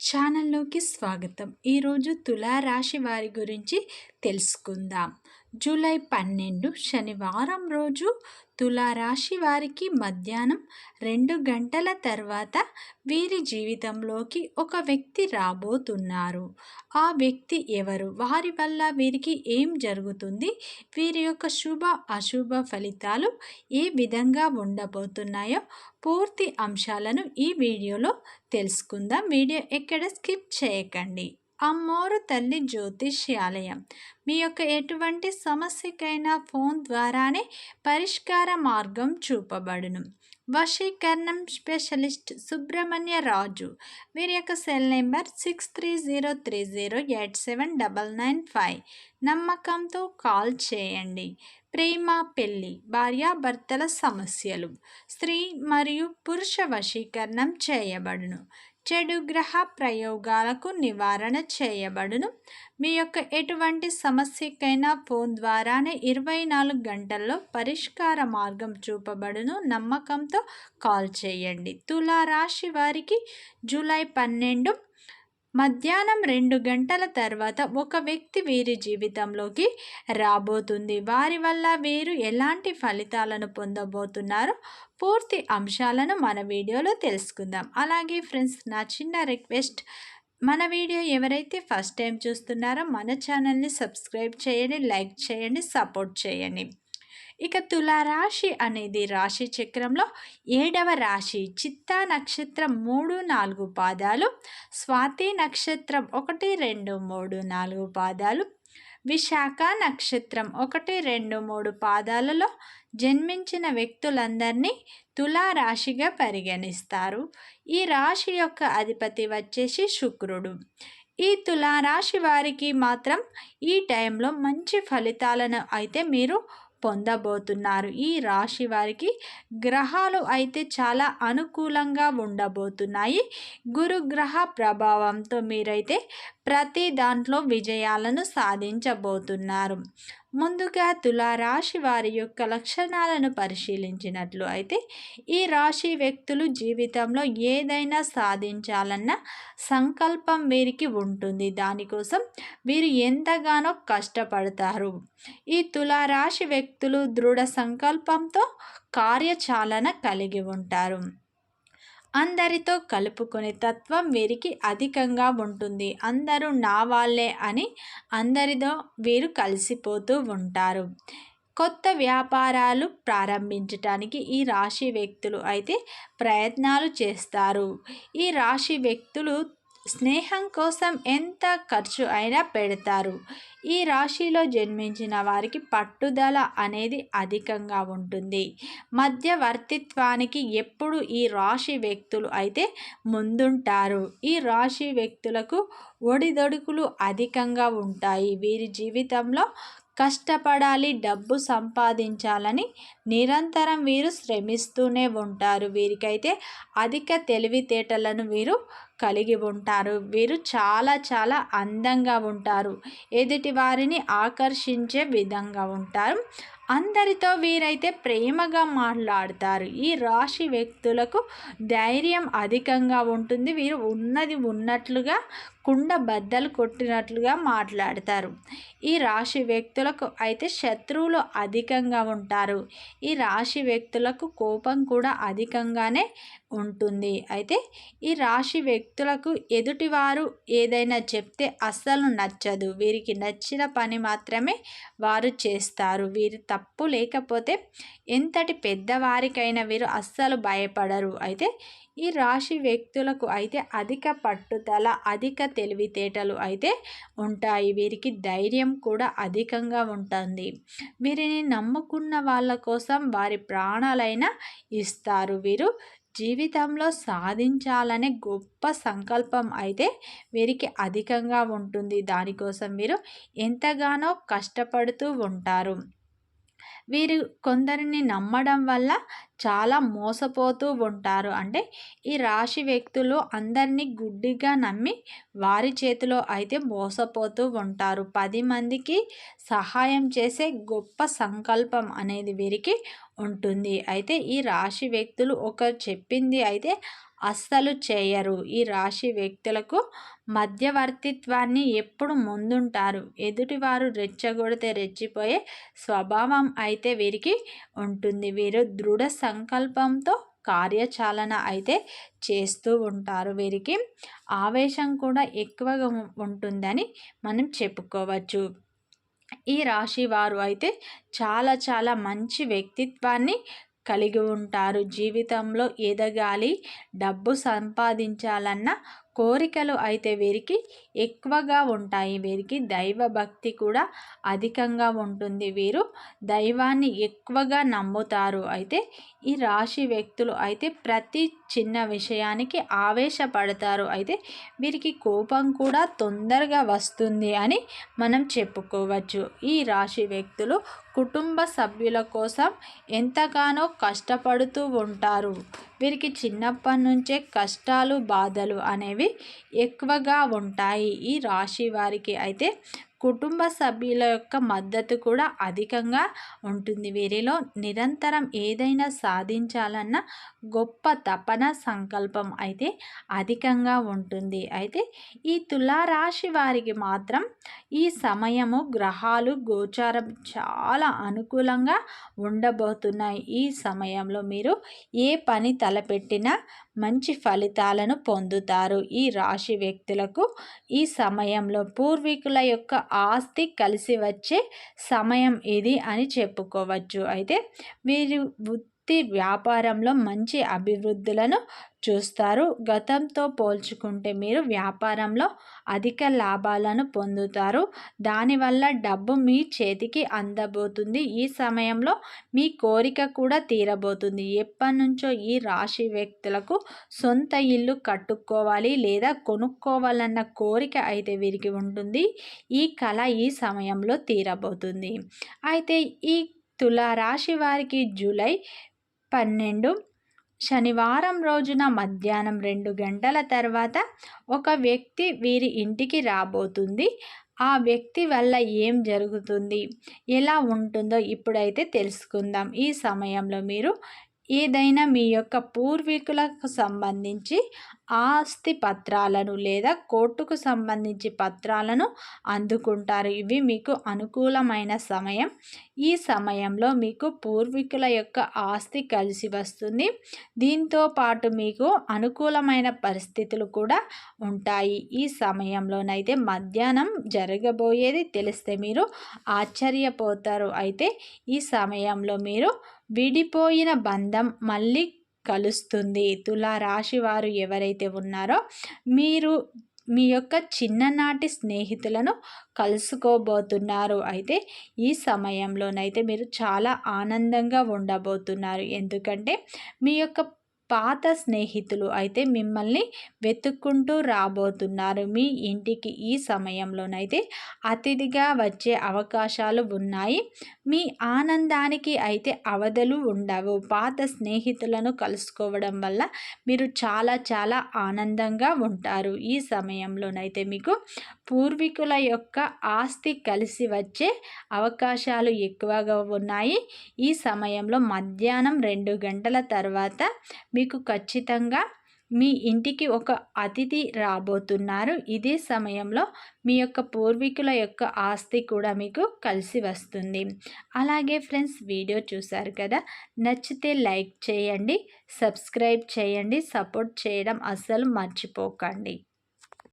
ఛానల్లోకి స్వాగతం. ఈరోజు తులారాశి వారి గురించి తెలుసుకుందాం. జూలై 12 శనివారం రోజు తులారాశి వారికి మధ్యాహ్నం 2 గంటల తర్వాత వీరి జీవితంలోకి ఒక వ్యక్తి రాబోతున్నారు. ఆ వ్యక్తి ఎవరు? వారి వల్ల వీరికి ఏం జరుగుతుంది? వీరి యొక్క శుభ అశుభ ఫలితాలు ఏ విధంగా ఉండబోతున్నాయో పూర్తి అంశాలను ఈ వీడియోలో తెలుసుకుందాం. వీడియో ఎక్కడ స్కిప్ చేయకండి. అమ్మోరు తల్లి జ్యోతిష్యాలయం మీ యొక్క ఎటువంటి సమస్యకైనా ఫోన్ ద్వారానే పరిష్కార మార్గం చూపబడును. వశీకరణం స్పెషలిస్ట్ సుబ్రహ్మణ్య రాజు. వీరి యొక్క సెల్ నెంబర్ 6303087995. నమ్మకంతో కాల్ చేయండి. ప్రేమ, పెళ్లి, భార్యాభర్తల సమస్యలు, స్త్రీ మరియు పురుష వశీకరణం చేయబడును. చెడు గ్రహ ప్రయోగాలకు నివారణ చేయబడును. మీ యొక్క ఎటువంటి సమస్యకైనా ఫోన్ ద్వారానే 24 గంటల్లో పరిష్కార మార్గం చూపబడును. నమ్మకంతో కాల్ చేయండి. తులారాశి వారికి జూలై 12 మధ్యాహ్నం 2 గంటల తర్వాత ఒక వ్యక్తి వీరి జీవితంలోకి రాబోతుంది. వారి వల్ల వీరు ఎలాంటి ఫలితాలను పొందబోతున్నారో పూర్తి అంశాలను మన వీడియోలో తెలుసుకుందాం. అలాగే ఫ్రెండ్స్, నా చిన్న రిక్వెస్ట్, మన వీడియో ఎవరైతే ఫస్ట్ టైం చూస్తున్నారో మన ఛానల్ని సబ్స్క్రైబ్ చేయండి, లైక్ చేయండి, సపోర్ట్ చేయండి. ఇక తులారాశి అనేది రాశి చక్రంలో 7వ రాశి. చిత్తా నక్షత్రం 3, 4 పాదాలు, స్వాతి నక్షత్రం 1, 2, 3, 4 పాదాలు, విశాఖ నక్షత్రం 1, 2, 3 పాదాలలో జన్మించిన వ్యక్తులందరినీ తులారాశిగా పరిగణిస్తారు. ఈ రాశి యొక్క అధిపతి వచ్చేసి శుక్రుడు. ఈ తులారాశి వారికి మాత్రం ఈ టైంలో మంచి ఫలితాలను అయితే మీరు పొందబోతున్నారు. ఈ రాశి వారికి గ్రహాలు అయితే చాలా అనుకూలంగా ఉండబోతున్నాయి. గురుగ్రహ ప్రభావంతో మీరైతే ప్రతి దాంట్లో విజయాలను సాధించబోతున్నారు. ముందుగా తులారాశి వారి యొక్క లక్షణాలను పరిశీలించినట్లు అయితే ఈ రాశి వ్యక్తులు జీవితంలో ఏదైనా సాధించాలన్న సంకల్పం వీరికి ఉంటుంది. దానికోసం వీరు ఎంతగానో కష్టపడతారు. ఈ తులారాశి వ్యక్తులు దృఢ సంకల్పంతో కార్యచాలన కలిగి ఉంటారు. అందరితో కలుపుకునే తత్వం వీరికి అధికంగా ఉంటుంది. అందరూ నా వాళ్ళే అని అందరితో వీరు కలిసిపోతూ ఉంటారు. కొత్త వ్యాపారాలు ప్రారంభించడానికి ఈ రాశి వ్యక్తులు అయితే ప్రయత్నాలు చేస్తారు. ఈ రాశి వ్యక్తులు స్నేహం కోసం ఎంత ఖర్చు అయినా పెడతారు. ఈ రాశిలో జన్మించిన వారికి పట్టుదల అనేది అధికంగా ఉంటుంది. మధ్యవర్తిత్వానికి ఎప్పుడు ఈ రాశి వ్యక్తులు అయితే ముందుంటారు. ఈ రాశి వ్యక్తులకు ఒడిదొడుకులు అధికంగా ఉంటాయి. వీరి జీవితంలో కష్టపడాలి, డబ్బు సంపాదించాలని నిరంతరం వీరు శ్రమిస్తూనే ఉంటారు. వీరికైతే అధిక తెలివితేటలను వీరు కలిగి ఉంటారు. వీరు చాలా చాలా అందంగా ఉంటారు. ఎదుటి వారిని ఆకర్షించే విధంగా ఉంటారు. అందరితో వీరైతే ప్రేమగా మాట్లాడతారు. ఈ రాశి వ్యక్తులకు ధైర్యం అధికంగా ఉంటుంది. వీరు ఉన్నది ఉన్నట్లుగా కుండ బద్దలు కొట్టినట్లుగా మాట్లాడతారు. ఈ రాశి వ్యక్తులకు అయితే శత్రువులు అధికంగా ఉంటారు. ఈ రాశి వ్యక్తులకు కోపం కూడా అధికంగానే ఉంటుంది. అయితే ఈ రాశి వ్యక్తులకు ఎదుటివారు ఏదైనా చెప్తే అస్సలు నచ్చదు. వీరికి నచ్చిన పని మాత్రమే వారు చేస్తారు. వీరి తప్పు లేకపోతే ఎంతటి పెద్దవారికైనా వీరు అస్సలు భయపడరు. అయితే ఈ రాశి వ్యక్తులకు అయితే అధిక పట్టుదల, అధిక తెలివితేటలు అయితే ఉంటాయి. వీరికి ధైర్యం కూడా అధికంగా ఉంటుంది. వీరిని నమ్ముకున్న వాళ్ళ కోసం వారి ప్రాణాలైనా ఇస్తారు. వీరు జీవితంలో సాధించాలనే గొప్ప సంకల్పం అయితే వీరికి అధికంగా ఉంటుంది. దానికోసం వీరు ఎంతగానో కష్టపడుతూ ఉంటారు. వీరు కొందరిని నమ్మడం వల్ల చాలా మోసపోతూ ఉంటారు. అంటే ఈ రాశి వ్యక్తులు అందరినీ గుడ్డిగా నమ్మి వారి చేతిలో అయితే మోసపోతూ ఉంటారు. 10 మందికి సహాయం చేసే గొప్ప సంకల్పం అనేది వీరికి ఉంటుంది. అయితే ఈ రాశి వ్యక్తులు ఒకరు చెప్పింది అయితే అస్సలు చేయరు. ఈ రాశి వ్యక్తులకు మధ్యవర్తిత్వాన్ని ఎప్పుడు ముందుంటారు. ఎదుటివారు రెచ్చగొడితే రెచ్చిపోయే స్వభావం అయితే వీరికి ఉంటుంది. వీరు దృఢ సంకల్పంతో కార్యాచరణ అయితే చేస్తూ ఉంటారు. వీరికి ఆవేశం కూడా ఎక్కువగా ఉంటుందని మనం చెప్పుకోవచ్చు. ఈ రాశి వారు అయితే చాలా చాలా మంచి వ్యక్తిత్వాన్ని కలిగి ఉంటారు. జీవితంలో ఎదగాలి, డబ్బు సంపాదించాలన్న కోరికలు అయితే వీరికి ఎక్కువగా ఉంటాయి. వీరికి దైవ భక్తి కూడా అధికంగా ఉంటుంది. వీరు దైవాన్ని ఎక్కువగా నమ్ముతారు. అయితే ఈ రాశి వ్యక్తులు అయితే ప్రతి చిన్న విషయానికి ఆవేశపడతారు. అయితే వీరికి కోపం కూడా తొందరగా వస్తుంది అని మనం చెప్పుకోవచ్చు. ఈ రాశి వ్యక్తులు కుటుంబ సభ్యుల కోసం ఎంతగానో కష్టపడుతూ ఉంటారు. వీరికి చిన్నప్పటి నుంచే కష్టాలు బాధలు అనేవి ఎక్కువగా ఉంటాయి. ఈ రాశి వారికి అయితే కుటుంబ సభ్యుల యొక్క మద్దతు కూడా అధికంగా ఉంటుంది. వీరిలో నిరంతరం ఏదైనా సాధించాలన్న గొప్ప తపన సంకల్పం అయితే అధికంగా ఉంటుంది. అయితే ఈ తులారాశి వారికి మాత్రం ఈ సమయము గ్రహాలు గోచారం చాలా అనుకూలంగా ఉండబోతున్నాయి. ఈ సమయంలో మీరు ఏ పని తలపెట్టినా మంచి ఫలితాలను పొందుతారు. ఈ రాశి వ్యక్తులకు ఈ సమయంలో పూర్వీకుల యొక్క ఆస్తి కలిసి వచ్చే సమయం ఇది అని చెప్పుకోవచ్చు. అయితే వీరు వృత్తి వ్యాపారంలో మంచి అభివృద్ధులను చూస్తారు. గతంతో పోల్చుకుంటే మీరు వ్యాపారంలో అధిక లాభాలను పొందుతారు. దానివల్ల డబ్బు మీ చేతికి అందబోతుంది. ఈ సమయంలో మీ కోరిక కూడా తీరబోతుంది. ఎప్పటి నుంచో ఈ రాశి వ్యక్తులకు సొంత ఇల్లు కట్టుకోవాలి లేదా కొనుక్కోవాలన్న కోరిక అయితే వీరికి ఉంటుంది. ఈ కళ ఈ సమయంలో తీరబోతుంది. అయితే ఈ తులారాశి వారికి జూలై 12 శనివారం రోజున మధ్యాహ్నం 2 గంటల తర్వాత ఒక వ్యక్తి వీరి ఇంటికి రాబోతుంది. ఆ వ్యక్తి వల్ల ఏం జరుగుతుంది, ఎలా ఉంటుందో ఇప్పుడైతే తెలుసుకుందాం. ఈ సమయంలో మీరు ఏదైనా మీ యొక్క పూర్వీకులకు సంబంధించి ఆస్తి పత్రాలను లేదా కోర్టుకు సంబంధించి పత్రాలను అందుకుంటారు. ఇవి మీకు అనుకూలమైన సమయం. ఈ సమయంలో మీకు పూర్వీకుల యొక్క ఆస్తి కలిసి వస్తుంది. దీంతో పాటు మీకు అనుకూలమైన పరిస్థితులు కూడా ఉంటాయి. ఈ సమయంలోనైతే మధ్యాహ్నం జరగబోయేది తెలిస్తే మీరు ఆశ్చర్యపోతారు. అయితే ఈ సమయంలో మీరు విడిపోయిన బంధం మళ్ళీ కలుస్తుంది. తులారాశి వారు ఎవరైతే ఉన్నారో మీరు మీ యొక్క చిన్ననాటి స్నేహితులను కలుసుకోబోతున్నారు. అయితే ఈ సమయంలోనైతే మీరు చాలా ఆనందంగా ఉండబోతున్నారు. ఎందుకంటే మీ యొక్క పాత స్నేహితులు అయితే మిమ్మల్ని వెతుక్కుంటూ రాబోతున్నారు. మీ ఇంటికి ఈ సమయంలోనైతే అతిథిగా వచ్చే అవకాశాలు ఉన్నాయి. మీ ఆనందానికి అయితే అవధులు ఉండవు. పాత స్నేహితులను కలుసుకోవడం వల్ల మీరు చాలా చాలా ఆనందంగా ఉంటారు. ఈ సమయంలోనైతే మీకు పూర్వీకుల యొక్క ఆస్తి కలిసి వచ్చే అవకాశాలు ఎక్కువగా ఉన్నాయి. ఈ సమయంలో మధ్యాహ్నం 2 గంటల తర్వాత మీకు ఖచ్చితంగా మీ ఇంటికి ఒక అతిథి రాబోతున్నారు. ఇదే సమయంలో మీ యొక్క పూర్వీకుల యొక్క ఆస్తి కూడా మీకు కలిసి వస్తుంది. అలాగే ఫ్రెండ్స్, వీడియో చూశారు కదా, నచ్చితే లైక్ చేయండి, సబ్స్క్రైబ్ చేయండి, సపోర్ట్ చేయడం అస్సలు మర్చిపోకండి.